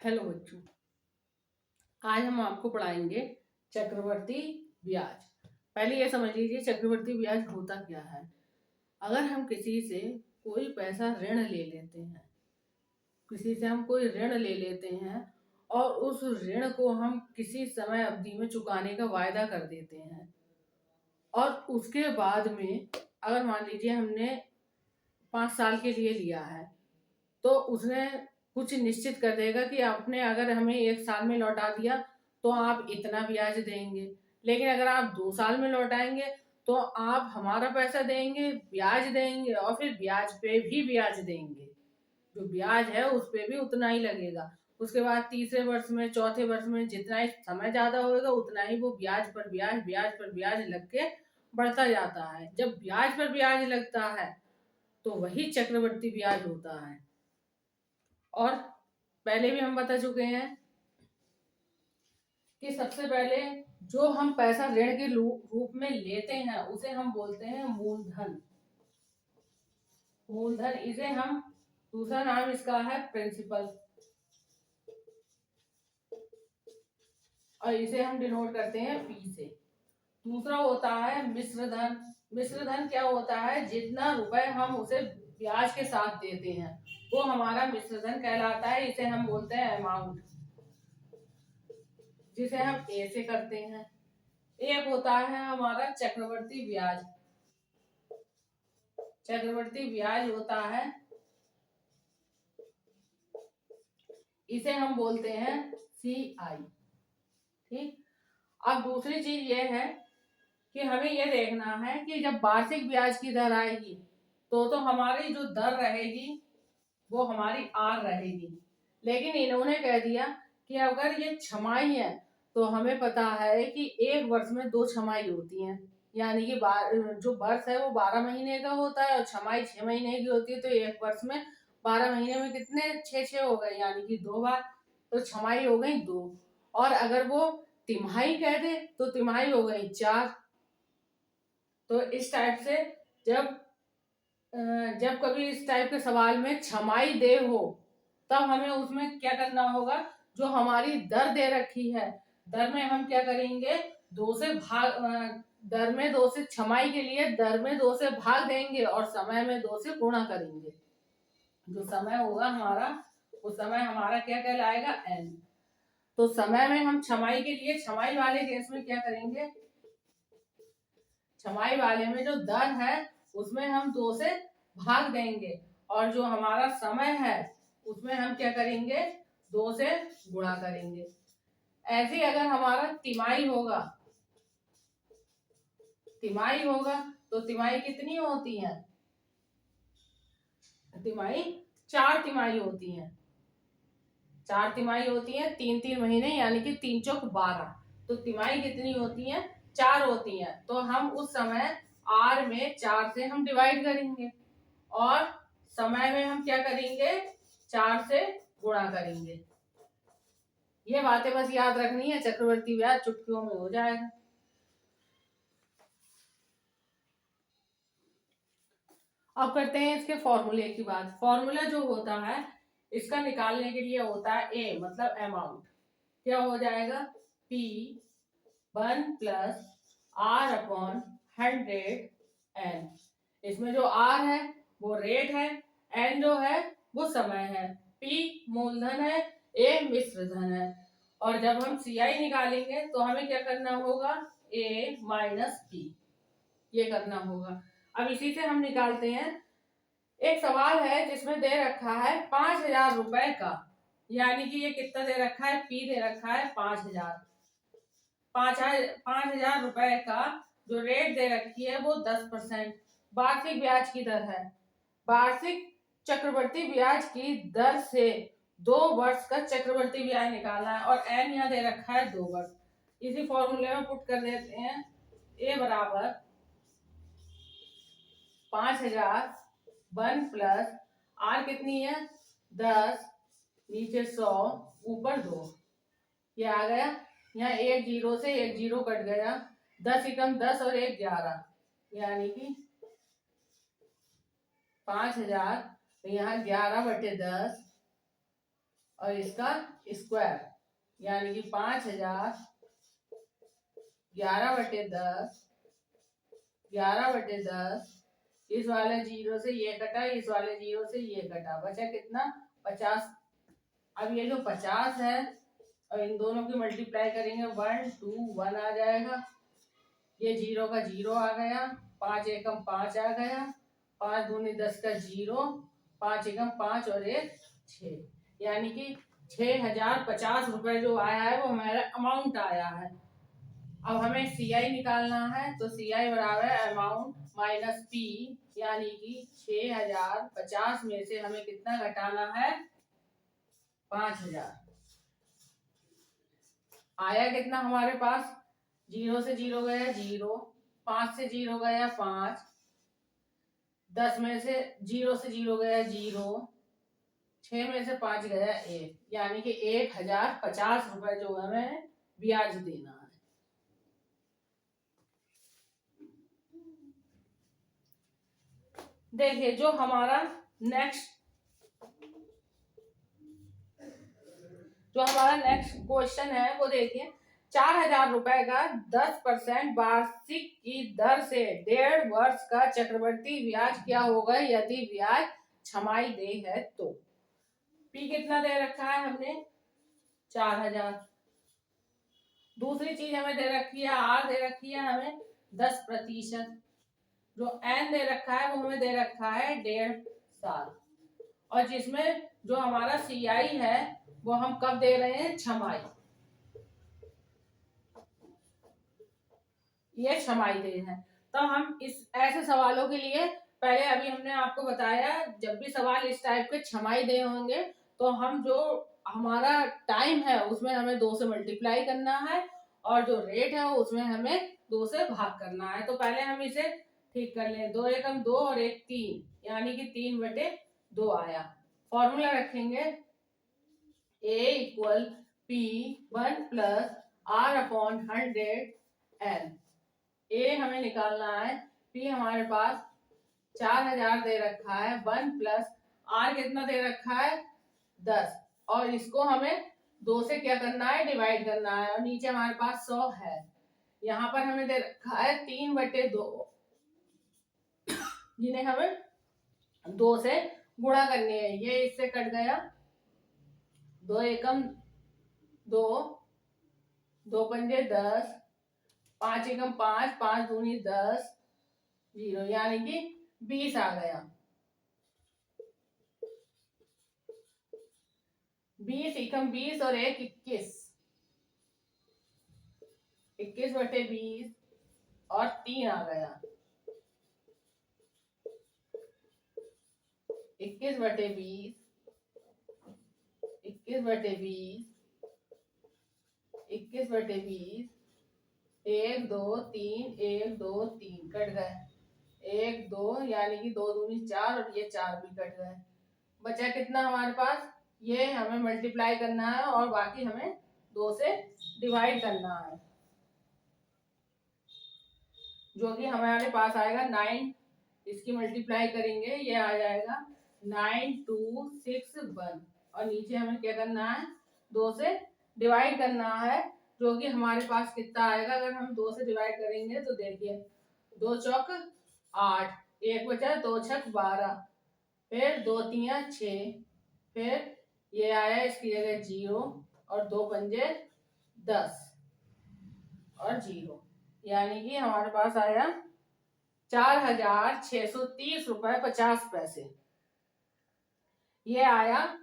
Hello बच्चों, आज हम आपको पढ़ाएंगे चक्रवर्ती ब्याज। पहले ये समझ लीजिए चक्रवर्ती ब्याज होता क्या है। अगर हम किसी से कोई पैसा ऋण ले लेते हैं, किसी से हम कोई ऋण ले लेते हैं और उस ऋण को हम किसी समय अवधि में चुकाने का वायदा कर देते हैं, और उसके बाद में अगर मान लीजिए हमने 5 साल के लिए लिया है, तो उसने कुछ निश्चित कर देगा कि आपने अगर हमें 1 साल में लौटा दिया तो आप इतना ब्याज देंगे, लेकिन अगर आप 2 साल में लौटाएंगे तो आप हमारा पैसा देंगे, ब्याज देंगे और फिर ब्याज पे भी ब्याज देंगे। जो ब्याज है उस पे भी उतना ही लगेगा। उसके बाद तीसरे वर्ष में, चौथे वर्ष में जितना ही समय ज्यादा होगा उतना ही वो ब्याज पर ब्याज, ब्याज पर ब्याज लग के बढ़ता जाता है। जब ब्याज पर ब्याज लगता है तो वही चक्रवर्ती ब्याज होता है। और पहले भी हम बता चुके हैं कि सबसे पहले जो हम पैसा ऋण के रूप में लेते हैं उसे हम बोलते हैं मूलधन। मूलधन इसे हम, दूसरा नाम इसका है प्रिंसिपल, और इसे हम डिनोट करते हैं पी से। दूसरा होता है मिश्र धन। मिश्र धन क्या होता है? जितना रुपए हम उसे ब्याज के साथ देते हैं वो हमारा मिश्र धन कहलाता है। इसे हम बोलते हैं अमाउंट, जिसे हम ए से करते हैं। एक होता है हमारा चक्रवर्ती ब्याज। चक्रवर्ती ब्याज होता है, इसे हम बोलते हैं सी आई। ठीक। अब दूसरी चीज ये है कि हमें यह देखना है कि जब वार्षिक ब्याज की दर आएगी तो हमारी जो दर रहेगी वो हमारी आर रहेगी। लेकिन इन्होंने कह दिया कि अगर ये छमाही है तो हमें पता है कि एक वर्ष में 2 छमाही होती हैं, यानी कि जो वर्ष है वो 12 महीने का होता है और छमाही 6 महीने की होती है। तो एक वर्ष में 12 महीने में कितने, 6 हो गए, यानी कि 2 बार, तो छमाही हो गई 2। और अगर वो तिमाही कह दे तो तिमाही हो गई 4। तो इस टाइप से जब जब कभी इस टाइप के सवाल में छमाही दे हो तब हमें उसमें क्या करना होगा, जो हमारी दर दे रखी है दर में हम क्या करेंगे, 2 से भाग, दर में 2 से, छमाही के लिए दर में 2 से भाग देंगे और समय में 2 से गुणा करेंगे। जो समय होगा हमारा, उस समय हमारा क्या कहलाएगा, एन। तो समय में हम छमाही के लिए, छमाही वाले केस में क्या करेंगे, छमाही वाले में जो दर है उसमें हम 2 से भाग देंगे और जो हमारा समय है उसमें हम क्या करेंगे, 2 से गुणा करेंगे। ऐसे ही अगर हमारा तिमाही होगा, तिमाही होगा तो तिमाही कितनी होती है, तिमाही 4 तिमाही होती है। 4 तिमाही होती है, 3-3 महीने, यानी कि 3 चौक 12। तो तिमाही कितनी होती है, 4 होती है। तो हम उस समय आर में 4 से हम डिवाइड करेंगे और समय में हम क्या करेंगे, 4 से गुणा करेंगे। ये बातें बस याद रखनी है, चक्रवर्ती ब्याज चुटकियों में हो जाएगा। अब करते हैं इसके फॉर्मूले की बात। फॉर्मूला जो होता है इसका निकालने के लिए होता है ए, मतलब अमाउंट। क्या हो जाएगा, P 1 plus R upon 100 N. इसमें जो आर है वो रेट है, एन जो है वो समय है, पी मूलधन है, ए मिश्र धन है। और जब हम सी आई निकालेंगे तो हमें क्या करना होगा, ए माइनस पी, ये करना होगा। अब इसी से हम निकालते हैं, एक सवाल है जिसमें दे रखा है 5,000 रुपए का, यानी कि ये कितना दे रखा है, पी दे रखा है 5,000। 5,000 रुपए का जो रेट दे रखी है वो 10% वार्षिक ब्याज की दर है। वार्षिक चक्रवर्ती ब्याज की दर से 2 वर्ष का चक्रवर्ती ब्याज निकालना है और एन यहाँ दे रखा है 2 वर्ष। इसी फॉर्मूले में पुट कर देते हैं, ए बराबर 5,000 1 प्लस आर कितनी है 10, नीचे 100, ऊपर 2, ये आ गया। यहाँ एक जीरो से एक जीरो कट गया, 10 एकम 10 और 1 11, यानी कि 5,000, तो यहाँ 11/10 और इसका स्क्वायर यानी कि 5000 11/10 11/10। इस वाले जीरो से ये कटा, इस वाले जीरो से ये कटा, बचा कितना 50। अब ये जो 50 है और इन दोनों की मल्टीप्लाई करेंगे 1 2 1 आ जाएगा। ये जीरो का जीरो आ गया, 5 एकम 5 आ गया, 5 दूनी 10 का जीरो, 5 एकम 5 और 1 6, यानी कि 6050 रुपए जो आया है वो हमारा अमाउंट आया है। अब हमें CI निकालना है, तो CI बराबर अमाउंट माइनस P, यानी कि 6050 में से हमें कितना घटाना है 5000। आया कितना हमारे पास, जीरो से जीरो गया जीरो, 5 से जीरो गया 5, 10 में से जीरो गया जीरो, 6 में से 5 गया 1, यानी कि 1050 रुपए जो हमें ब्याज देना है। देखिए जो हमारा नेक्स्ट क्वेश्चन है वो देखिए, 4000 रुपए का 10% वार्षिक की दर से 1.5 वर्ष का चक्रवर्ती ब्याज क्या होगा यदि ब्याज छमाही दे है तो। पी कितना दे रखा है हमने 4000। दूसरी चीज हमें दे रखी है आर दे रखी है हमें 10%। जो एन दे रखा है वो हमें दे रखा है 1.5 साल। और जिसमें जो हमारा CI है वो हम कब दे रहे हैं छमाही, ये छमाही दे है। तो हम इस ऐसे सवालों के लिए पहले अभी हमने आपको बताया, जब भी सवाल इस टाइप के छमाही दे होंगे तो हम जो हमारा टाइम है उसमें हमें 2 से मल्टीप्लाई करना है और जो रेट है उसमें हमें 2 से भाग करना है। तो पहले हम इसे ठीक कर लें, 2 एकम 2 और 1 3, यानी कि 3/2 आया। फॉर्मूला रखेंगे A equal P1 plus R/100N। ए हमें निकालना है, P हमारे पास 4000 दे रखा है, 1 प्लस R कितना दे रखा है 10, और इसको हमें 2 से क्या करना है डिवाइड करना है, और नीचे हमारे पास 100 है। यहाँ पर हमें दे रखा है 3/2, जिन्हें हमें 2 से गुणा करनी है। ये इससे कट गया, 2 एकम 2, 2 पंजे 10, 5 एकम 5, 5 दूनी 10, जीरो, यानी कि 20 आ गया। 20 एकम 20 और 1 21, 21/20 और 3 आ गया, 21/20, 21/20, 21/20, 1 2 3, 1 2 3 कट गए, 1 2 यानी कि 2 दूनी 4 और ये 4 भी कट गए। बचा कितना हमारे पास, ये हमें मल्टीप्लाई करना है और बाकी हमें 2 से डिवाइड करना है, जो कि हमारे पास आएगा 9। इसकी मल्टीप्लाई करेंगे ये आ जाएगा 9261, और नीचे हमें क्या करना है 2 से डिवाइड करना है, जो कि हमारे पास कितना आएगा। अगर हम 2 से डिवाइड करेंगे तो देखिए 2 चौक 8, 1 बचा, 2 छक 12, फिर 2 तिया 6, फिर ये आया इसकी जगह 0 और 2 पंजे 10 और 0, यानी कि हमारे पास आया 4630 रुपए 50 पैसे। ये आया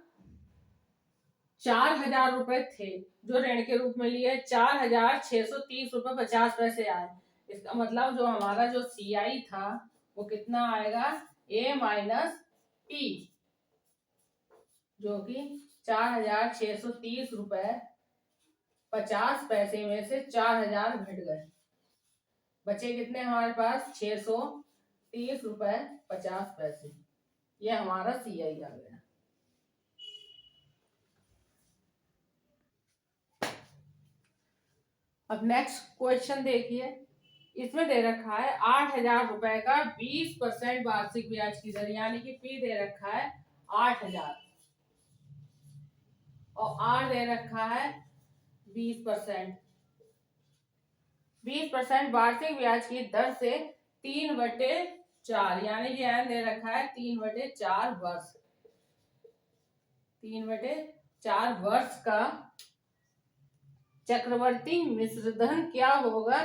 4000 रुपए थे जो ऋण के रूप में लिए, 4630 रुपए 50 पैसे आए। इसका मतलब जो हमारा जो CI था वो कितना आएगा A माइनस P, जो कि 4630 रुपए 50 पैसे में से 4000 घट गए, बचे कितने हमारे पास 630 रुपए 50 पैसे। ये हमारा CI आ गया। अब नेक्स्ट क्वेश्चन देखिए, इसमें दे रखा है 8000 रुपए का 20% वार्षिक ब्याज की दर, यानी कि P दे रखा है 8000 और आर दे रखा है 20%। 20% वार्षिक ब्याज की दर से 3/4 यानी कि एन दे रखा है 3/4 वर्ष। 3/4 वर्ष का चक्रवर्ती मिश्रधन क्या होगा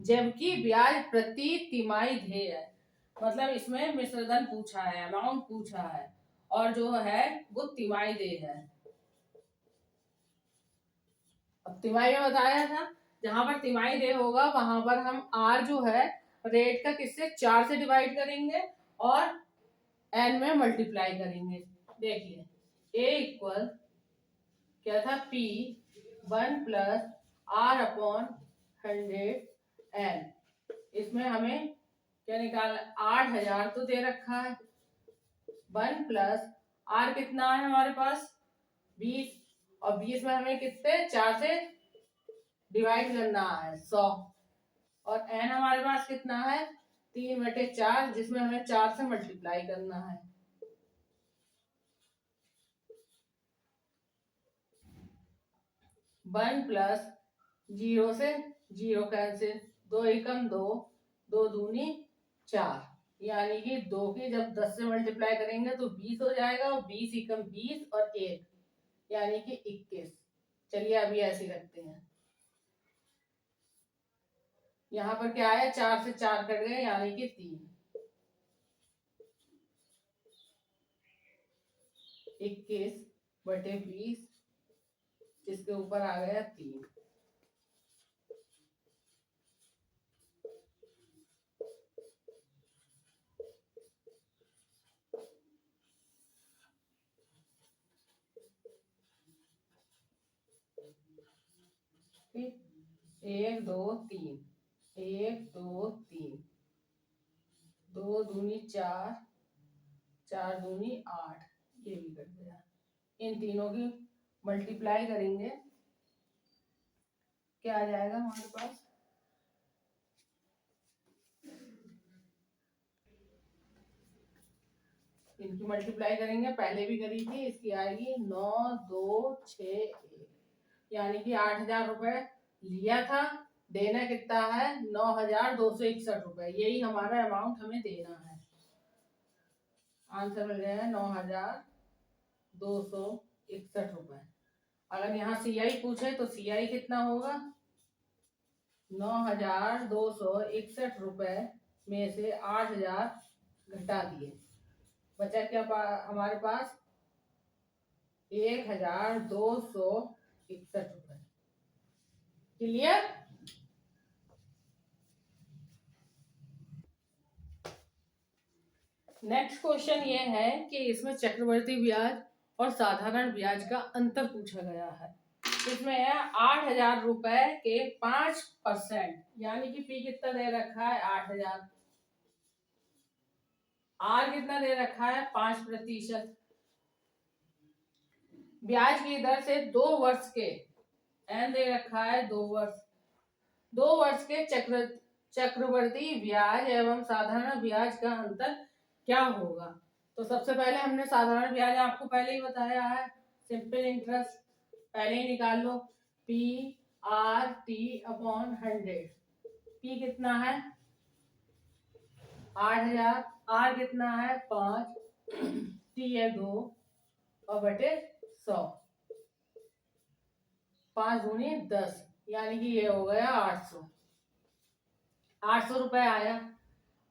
जबकि ब्याज प्रति तिमाही देय है। मतलब इसमें मिश्रधन पूछा है, अमाउंट पूछा है, और जो है वो तिमाही देय है। अब तिमाही में बताया था, जहां पर तिमाही देय होगा वहां पर हम आर जो है रेट का किससे 4 से डिवाइड करेंगे और एन में मल्टीप्लाई करेंगे। देखिए ए इक्वल क्या था P 1 plus R upon 100 N। इसमें हमें क्या निकालना, 8000 तो दे रखा है, 1 प्लस R कितना है हमारे पास 20, और 20 में हमें कितने 4 से डिवाइड करना है 100, और N हमारे पास कितना है 3/4 जिसमें हमें 4 से मल्टीप्लाई करना है। वन प्लस 0 से 0 कैंसिल, 2 एकम 2, 2 दूनी 4, यानी कि 2 की जब 10 से मल्टीप्लाई करेंगे तो 20 हो जाएगा, और 20 एकम 20 और 1 यानी कि 21। चलिए अभी ऐसे रखते हैं। यहाँ पर क्या है 4 से 4 कट गए यानी कि 3, 21/20 जिसके ऊपर आ गया 3। ठीक, 1 2 3, 1 2 3, 2 दूनी 4, 4 दूनी 8, ये भी कट गया। इन तीनों की मल्टीप्लाई करेंगे, क्या आ जाएगा हमारे पास, इनकी मल्टीप्लाई करेंगे, पहले भी करी थी, इसकी आएगी 9 2 6 1, यानी कि 8000 रुपए लिया था, देना कितना है 9261 रुपए। यही हमारा अमाउंट हमें देना है। आंसर मिल गया है 9261 रुपए। अगर यहाँ CI पूछे तो CI कितना होगा, 9261 रुपए में से 8000 घटा दिए, बचा क्या हमारे पास 1261 रुपए। क्लियर। नेक्स्ट क्वेश्चन ये है कि इसमें चक्रवर्ती ब्याज और साधारण ब्याज का अंतर पूछा गया है। इसमें है 8000 रुपए के 5%, यानी कि P कितना दे रखा है 8000, R कितना दे रखा है 5%, ब्याज की दर से 2 वर्ष के N दे रखा है 2 वर्ष, 2 वर्ष के चक्रवर्ती ब्याज एवं साधारण ब्याज का अंतर क्या होगा। तो सबसे पहले हमने साधारण ब्याज आपको पहले ही बताया है, सिंपल इंटरेस्ट पहले ही निकाल लो, PRT अपॉन 100। P कितना है 8000, R कितना है 5, T है 2 और बटे 100, 5 दूनी 10, यानी कि ये हो गया 800 रुपए आया।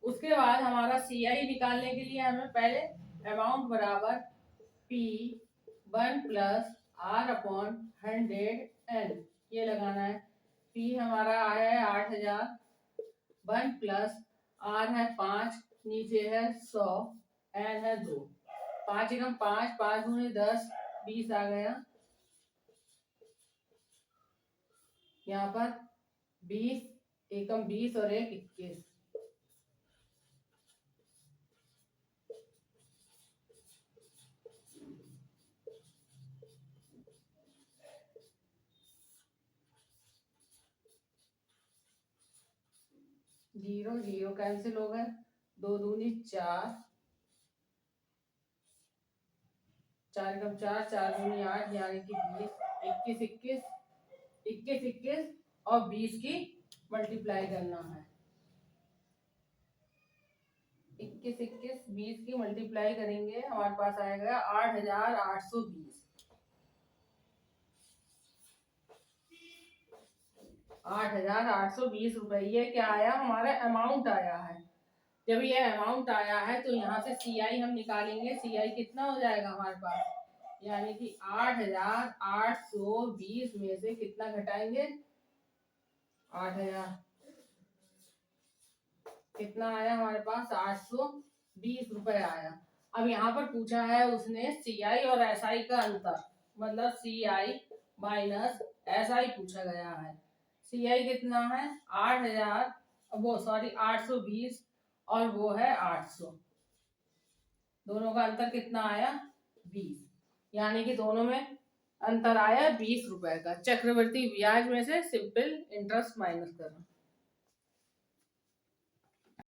उसके बाद हमारा CI निकालने के लिए हमें पहले अमाउंट बराबर P 1 plus R upon 100N ये लगाना है। P हमारा आया है 8000, 1 प्लस R है 5, नीचे है 100, N है 2, 5 एकम 5, 5 दूनी 10, 20 आ गया। यहाँ पर 20 एकम 20 और 1 21, जीरो जीरो कैंसिल हो गए, 2 दूनी 4, 4 कम 4, 4 दूनी 8, यानी कि 20, 21 और 20 की मल्टीप्लाई करना है। 21 20 की मल्टीप्लाई करेंगे, हमारे पास आएगा 8,820। 8,820 रुपये ये क्या आया, हमारा अमाउंट आया है। जब ये अमाउंट आया है तो यहाँ से CI हम निकालेंगे। CI कितना हो जाएगा हमारे पास, यानी कि 8,820 में से कितना घटाएंगे, 8,000 कितना आया हमारे पास, 820 रुपए आया। अब यहाँ पर पूछा है उसने CI और SI का अंतर, मतलब CI माइनस SI पूछा गया है। CI कितना है 8,000, वो सॉरी 820 और वो है 800, दोनों का अंतर कितना आया 20, यानी कि दोनों में अंतर आया 20 रुपए का। चक्रवर्ती ब्याज में से सिंपल इंटरेस्ट माइनस करना।